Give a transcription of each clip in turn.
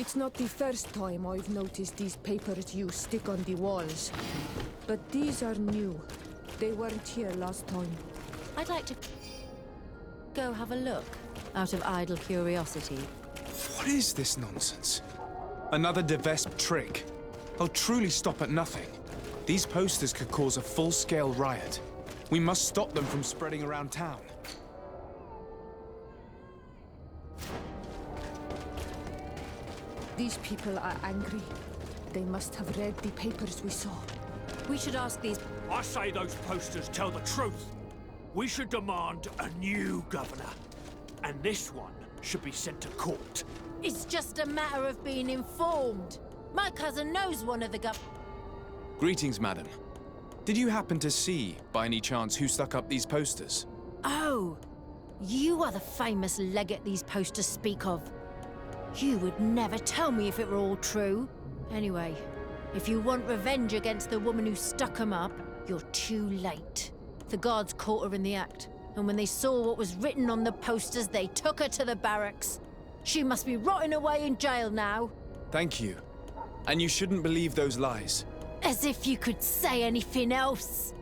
It's not the first time I've noticed these papers you stick on the walls. But these are new. They weren't here last time. I'd like to go have a look, out of idle curiosity. What is this nonsense? Another De Vespe trick. I'll truly stop at nothing. These posters could cause a full-scale riot. We must stop them from spreading around town. These people are angry. They must have read the papers we saw. We should ask these... I say those posters tell the truth. We should demand a new governor. And this one should be sent to court. It's just a matter of being informed. My cousin knows one of the Greetings, madam. Did you happen to see, by any chance, who stuck up these posters? Oh, you are the famous legate these posters speak of. You would never tell me if it were all true. Anyway, if you want revenge against the woman who stuck 'em up, you're too late. The guards caught her in the act, and when they saw what was written on the posters, they took her to the barracks. She must be rotting away in jail now. Thank you. And you shouldn't believe those lies. As if you could say anything else.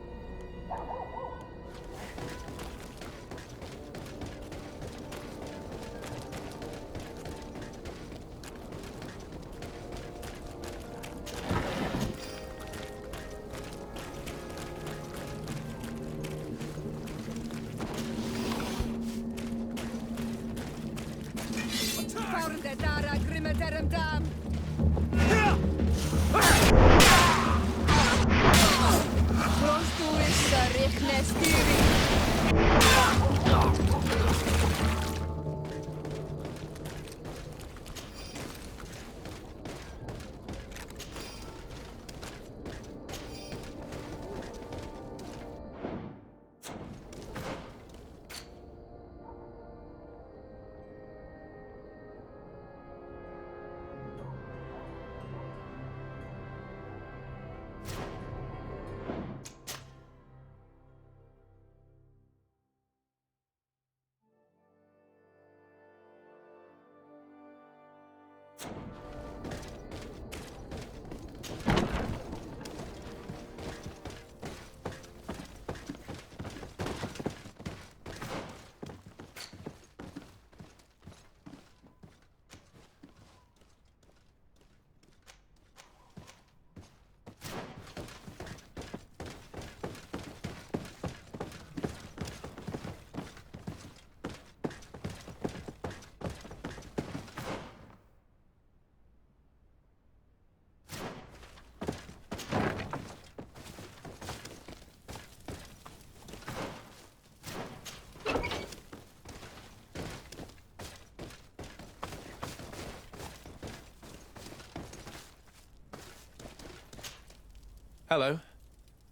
Hello.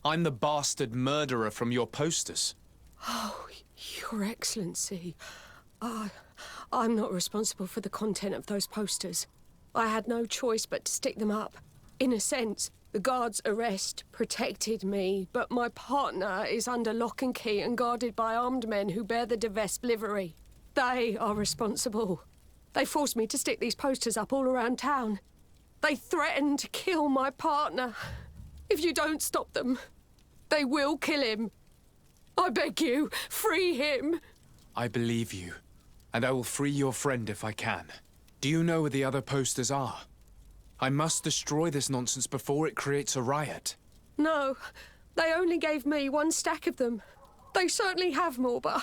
I'm the bastard murderer from your posters. Oh, Your Excellency. I'm not responsible for the content of those posters. I had no choice but to stick them up. In a sense, the guard's arrest protected me, but my partner is under lock and key and guarded by armed men who bear the De Vespe livery. They are responsible. They forced me to stick these posters up all around town. They threatened to kill my partner. If you don't stop them, they will kill him. I beg you, free him. I believe you, and I will free your friend if I can. Do you know where the other posters are? I must destroy this nonsense before it creates a riot. No, they only gave me one stack of them. They certainly have more, but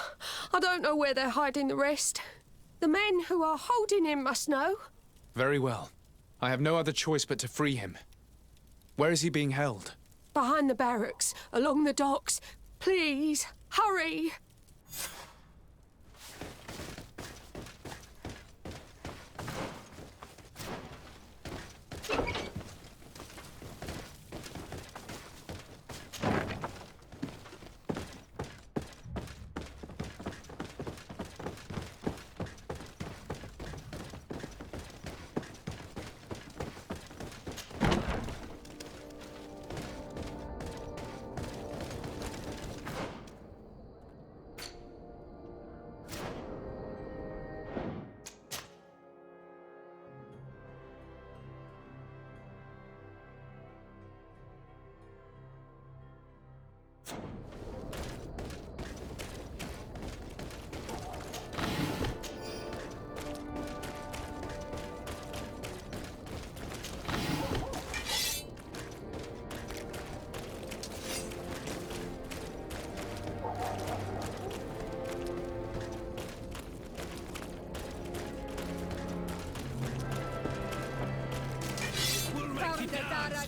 I don't know where they're hiding the rest. The men who are holding him must know. Very well. I have no other choice but to free him. Where is he being held? Behind the barracks, along the docks. Please, hurry!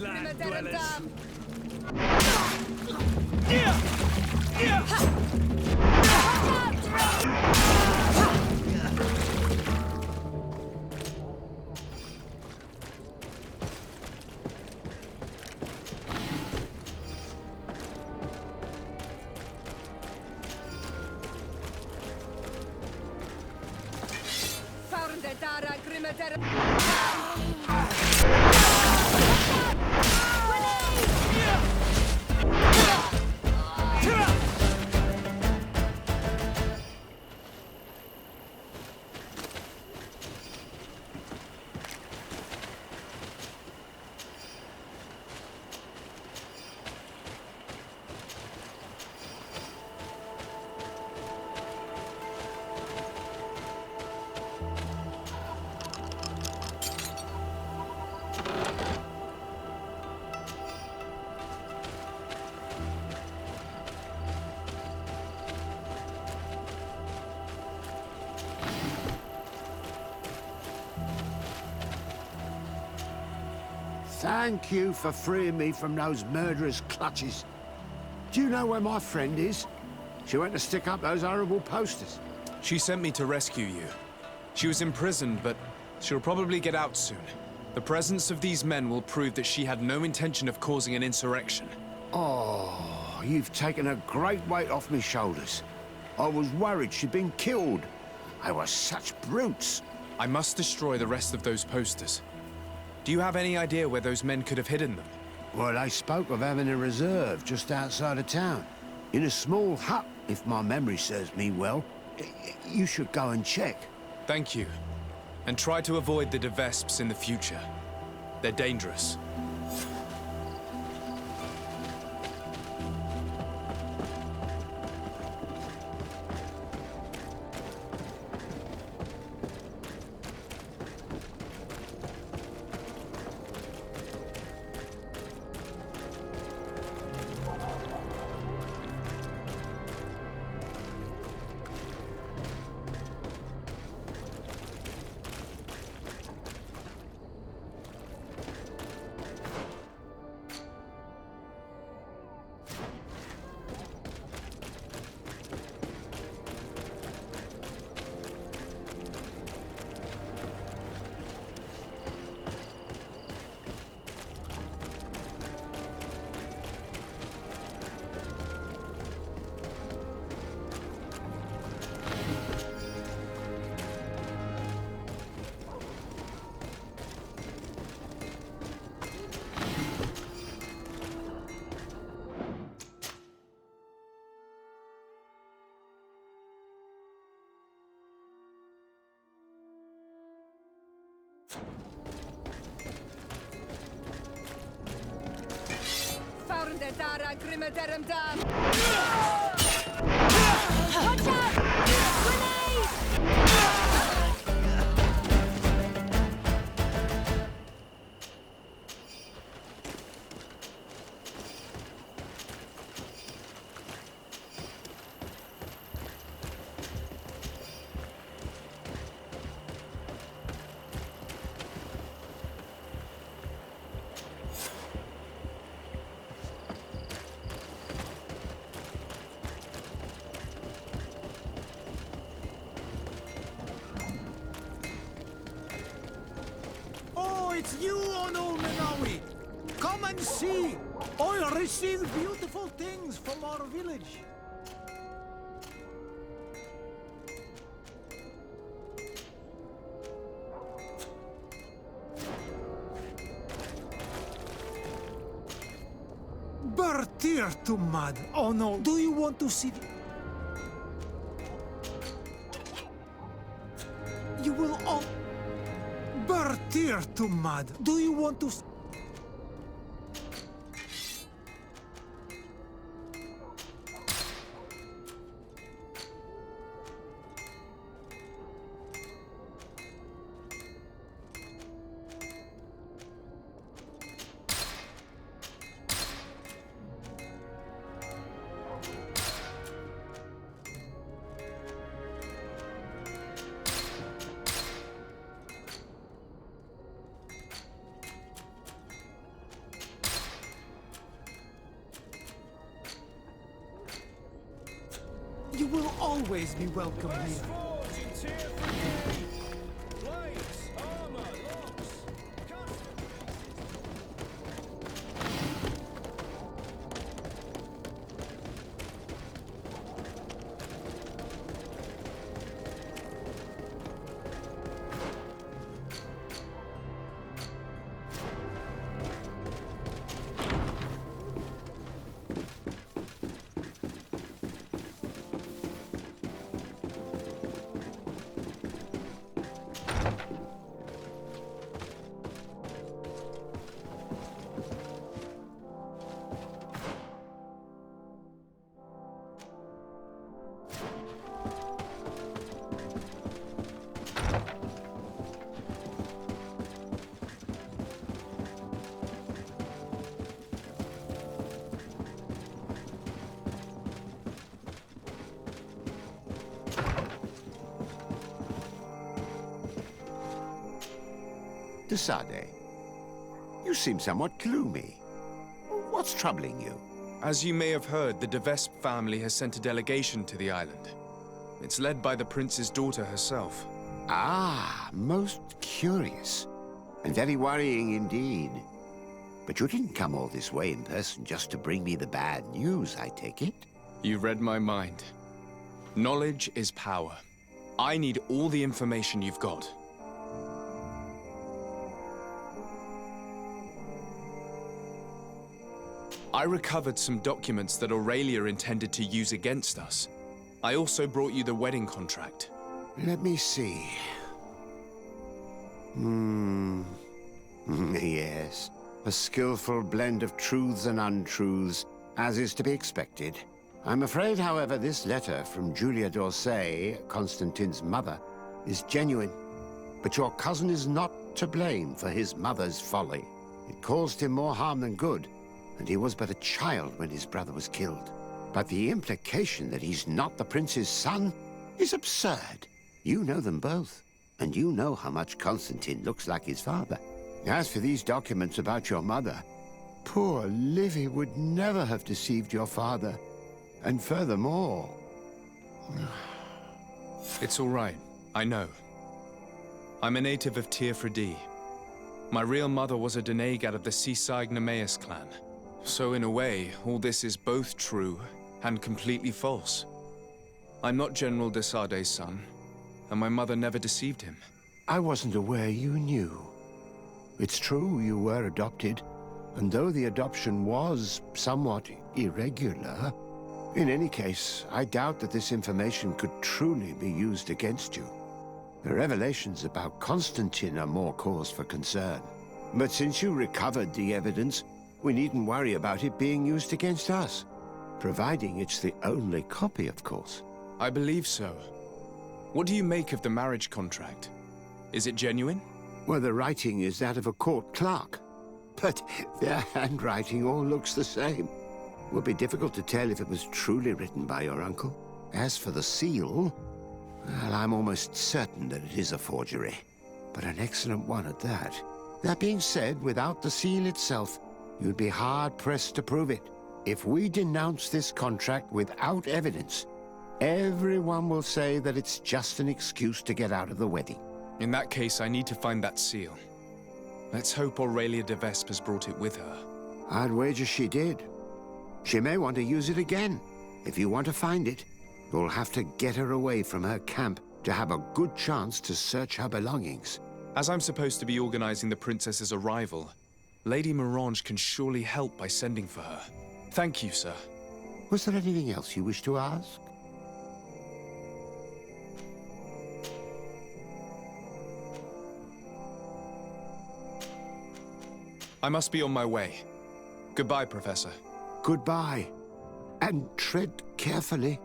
clan dwellers. Dara Grimmedera. Thank you for freeing me from those murderous clutches. Do you know where my friend is? She went to stick up those horrible posters. She sent me to rescue you. She was imprisoned, but she'll probably get out soon. The presence of these men will prove that she had no intention of causing an insurrection. Oh, you've taken a great weight off my shoulders. I was worried she'd been killed. They were such brutes. I must destroy the rest of those posters. Do you have any idea where those men could have hidden them? Well, they spoke of having a reserve just outside of town. In a small hut, if my memory serves me well. You should go and check. Thank you. And try to avoid the Devesps in the future. They're dangerous. Dara Grimmederum Dam. Watch out! Grenade! It's you, Ono Menawi! Come and see! I received beautiful things from our village. Bertir to mad. Oh no, do you want to see? You will all... Bertir to mad. Do you want to... will always be welcome here. De Sade, you seem somewhat gloomy. What's troubling you? As you may have heard, the de Vespe family has sent a delegation to the island. It's led by the prince's daughter herself. Ah, most curious. And very worrying indeed. But you didn't come all this way in person just to bring me the bad news, I take it? You read my mind. Knowledge is power. I need all the information you've got. I recovered some documents that Aurelia intended to use against us. I also brought you the wedding contract. Let me see. Yes. A skillful blend of truths and untruths, as is to be expected. I'm afraid, however, this letter from Julia d'Orsay, Constantine's mother, is genuine. But your cousin is not to blame for his mother's folly. It caused him more harm than good, and he was but a child when his brother was killed. But the implication that he's not the prince's son is absurd. You know them both, and you know how much Constantine looks like his father. As for these documents about your mother, poor Livy would never have deceived your father. And furthermore... It's all right. I know. I'm a native of Teofredi. My real mother was a Deneg out of the Seaside-Nemeus clan. So in a way, all this is both true and completely false. I'm not General de Sade's son, and my mother never deceived him. I wasn't aware you knew. It's true you were adopted, and though the adoption was somewhat irregular, in any case, I doubt that this information could truly be used against you. The revelations about Constantine are more cause for concern. But since you recovered the evidence, we needn't worry about it being used against us. Providing it's the only copy, of course. I believe so. What do you make of the marriage contract? Is it genuine? Well, the writing is that of a court clerk. But their handwriting all looks the same. It would be difficult to tell if it was truly written by your uncle. As for the seal, well, I'm almost certain that it is a forgery. But an excellent one at that. That being said, without the seal itself, you'd be hard-pressed to prove it. If we denounce this contract without evidence, everyone will say that it's just an excuse to get out of the wedding. In that case, I need to find that seal. Let's hope Aurelia de Vespe has brought it with her. I'd wager she did. She may want to use it again. If you want to find it, you'll have to get her away from her camp to have a good chance to search her belongings. As I'm supposed to be organizing the princess's arrival, Lady Mirange can surely help by sending for her. Thank you, sir. Was there anything else you wish to ask? I must be on my way. Goodbye, Professor. Goodbye. And tread carefully.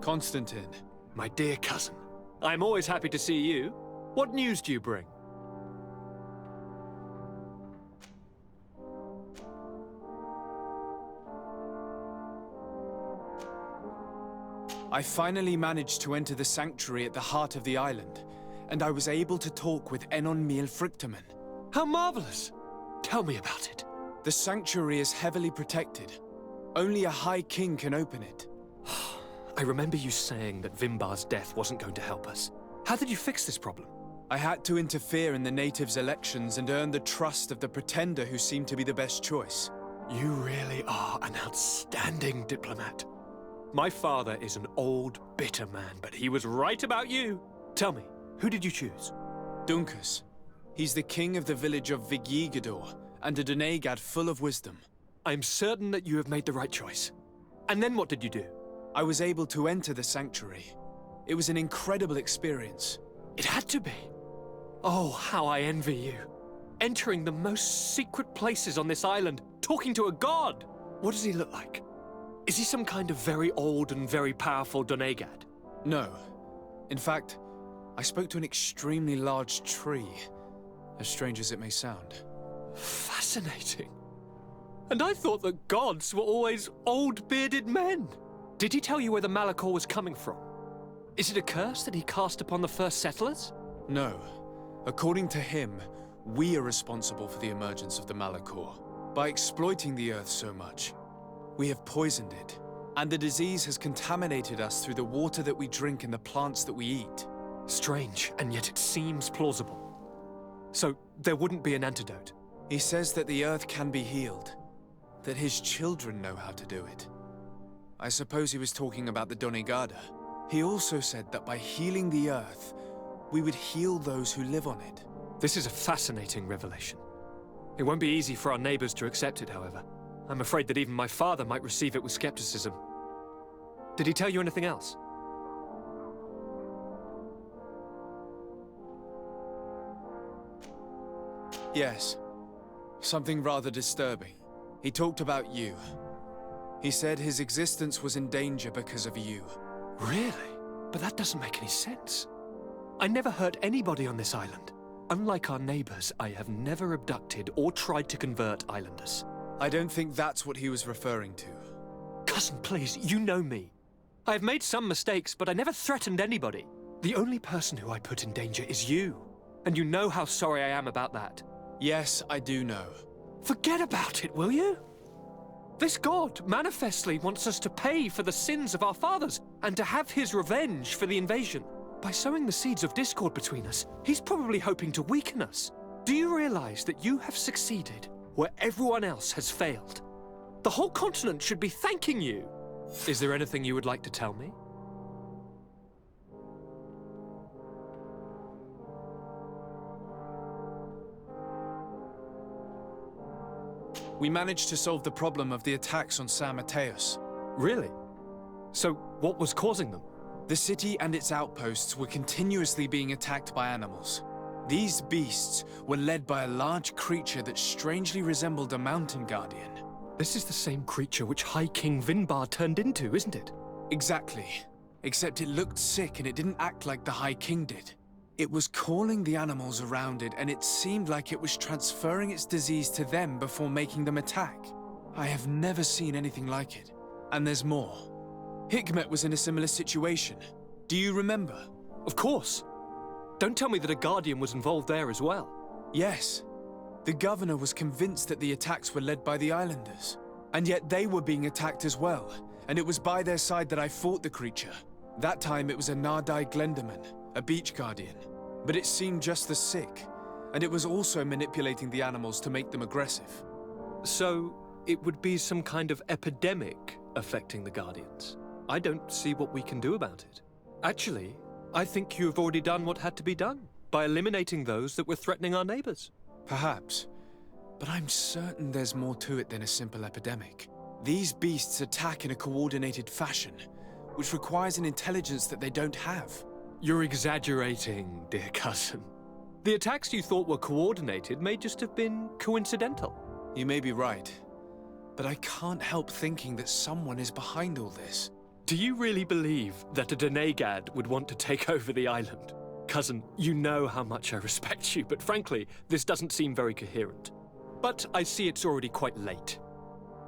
Constantine. My dear cousin, I'm always happy to see you. What news do you bring? I finally managed to enter the sanctuary at the heart of the island, and I was able to talk with Enon Miel Frictamen. How marvelous! Tell me about it. The sanctuary is heavily protected. Only a High King can open it. I remember you saying that Vimbar's death wasn't going to help us. How did you fix this problem? I had to interfere in the natives' elections and earn the trust of the Pretender who seemed to be the best choice. You really are an outstanding diplomat. My father is an old, bitter man, but he was right about you. Tell me, who did you choose? Duncus. He's the king of the village of Vigyigador, and a Donegad full of wisdom. I'm certain that you have made the right choice. And then what did you do? I was able to enter the sanctuary. It was an incredible experience. It had to be. Oh, how I envy you. Entering the most secret places on this island, talking to a god. What does he look like? Is he some kind of very old and very powerful Donegad? No. In fact, I spoke to an extremely large tree, as strange as it may sound. Fascinating. And I thought that gods were always old, bearded men. Did he tell you where the Malachor was coming from? Is it a curse that he cast upon the first settlers? No. According to him, we are responsible for the emergence of the Malachor. By exploiting the Earth so much, we have poisoned it, and the disease has contaminated us through the water that we drink and the plants that we eat. Strange, and yet it seems plausible. So, there wouldn't be an antidote? He says that the Earth can be healed, that his children know how to do it. I suppose he was talking about the Donegada. He also said that by healing the Earth, we would heal those who live on it. This is a fascinating revelation. It won't be easy for our neighbors to accept it, however. I'm afraid that even my father might receive it with skepticism. Did he tell you anything else? Yes. Something rather disturbing. He talked about you. He said his existence was in danger because of you. Really? But that doesn't make any sense. I never hurt anybody on this island. Unlike our neighbors, I have never abducted or tried to convert islanders. I don't think that's what he was referring to. Cousin, please, you know me. I have made some mistakes, but I never threatened anybody. The only person who I put in danger is you. And you know how sorry I am about that. Yes, I do know. Forget about it, will you? This god manifestly wants us to pay for the sins of our fathers and to have his revenge for the invasion. By sowing the seeds of discord between us, he's probably hoping to weaken us. Do you realize that you have succeeded where everyone else has failed? The whole continent should be thanking you. Is there anything you would like to tell me? We managed to solve the problem of the attacks on San Mateus. Really? So, what was causing them? The city and its outposts were continuously being attacked by animals. These beasts were led by a large creature that strangely resembled a mountain guardian. This is the same creature which High King Vinbar turned into, isn't it? Exactly. Except it looked sick and it didn't act like the High King did. It was calling the animals around it, and it seemed like it was transferring its disease to them before making them attack. I have never seen anything like it. And there's more. Hikmet was in a similar situation. Do you remember? Of course. Don't tell me that a Guardian was involved there as well. Yes. The governor was convinced that the attacks were led by the islanders. And yet they were being attacked as well. And it was by their side that I fought the creature. That time it was a Nardai Glenderman, a beach guardian. But it seemed just as sick. And it was also manipulating the animals to make them aggressive. So, it would be some kind of epidemic affecting the Guardians. I don't see what we can do about it. Actually, I think you have already done what had to be done, by eliminating those that were threatening our neighbors. Perhaps. But I'm certain there's more to it than a simple epidemic. These beasts attack in a coordinated fashion, which requires an intelligence that they don't have. You're exaggerating, dear cousin. The attacks you thought were coordinated may just have been coincidental. You may be right. But I can't help thinking that someone is behind all this. Do you really believe that a Denegad would want to take over the island? Cousin, you know how much I respect you, but frankly, this doesn't seem very coherent. But I see it's already quite late.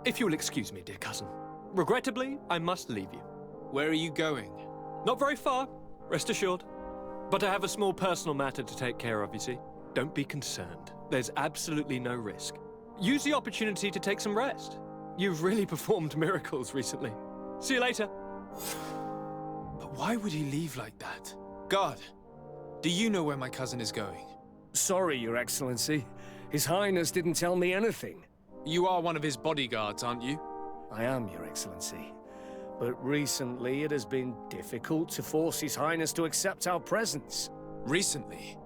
If you'll excuse me, dear cousin. Regrettably, I must leave you. Where are you going? Not very far, rest assured. But I have a small personal matter to take care of, you see. Don't be concerned. There's absolutely no risk. Use the opportunity to take some rest. You've really performed miracles recently. See you later. But why would he leave like that? Guard, do you know where my cousin is going? Sorry, Your Excellency. His Highness didn't tell me anything. You are one of his bodyguards, aren't you? I am, Your Excellency. But recently it has been difficult to force His Highness to accept our presence. Recently?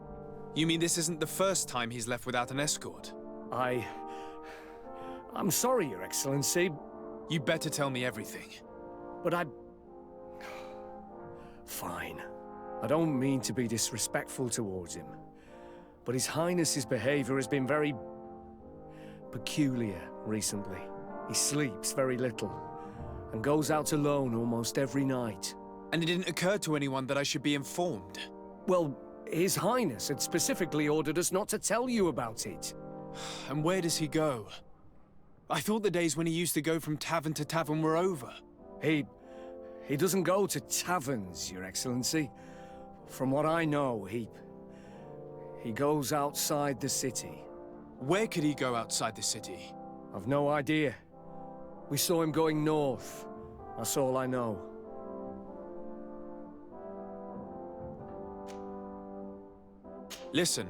You mean this isn't the first time he's left without an escort? I'm sorry, Your Excellency. You better tell me everything. But Fine. I don't mean to be disrespectful towards him. But His Highness's behavior has been very peculiar recently. He sleeps very little and goes out alone almost every night. And it didn't occur to anyone that I should be informed? Well, His Highness had specifically ordered us not to tell you about it. And where does he go? I thought the days when he used to go from tavern to tavern were over. He doesn't go to taverns, Your Excellency. From what I know, he goes outside the city. Where could he go outside the city? I've no idea. We saw him going north. That's all I know. Listen,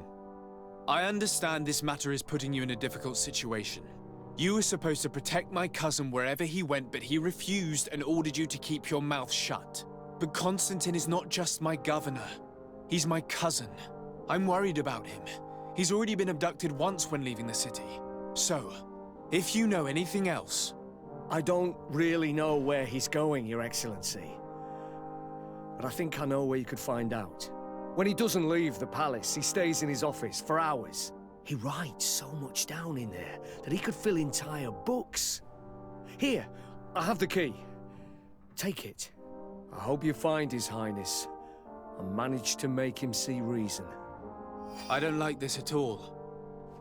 I understand this matter is putting you in a difficult situation. You were supposed to protect my cousin wherever he went, but he refused and ordered you to keep your mouth shut. But Constantine is not just my governor. He's my cousin. I'm worried about him. He's already been abducted once when leaving the city. So, if you know anything else... I don't really know where he's going, Your Excellency. But I think I know where you could find out. When he doesn't leave the palace, he stays in his office for hours. He writes so much down in there that he could fill entire books. Here, I have the key. Take it. I hope you find His Highness and manage to make him see reason. I don't like this at all.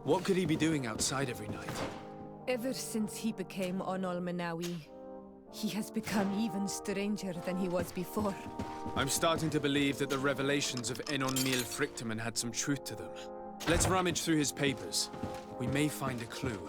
What could he be doing outside every night? Ever since he became Onol Manawi, he has become even stranger than he was before. I'm starting to believe that the revelations of Enon Mil Frictamen had some truth to them. Let's rummage through his papers. We may find a clue.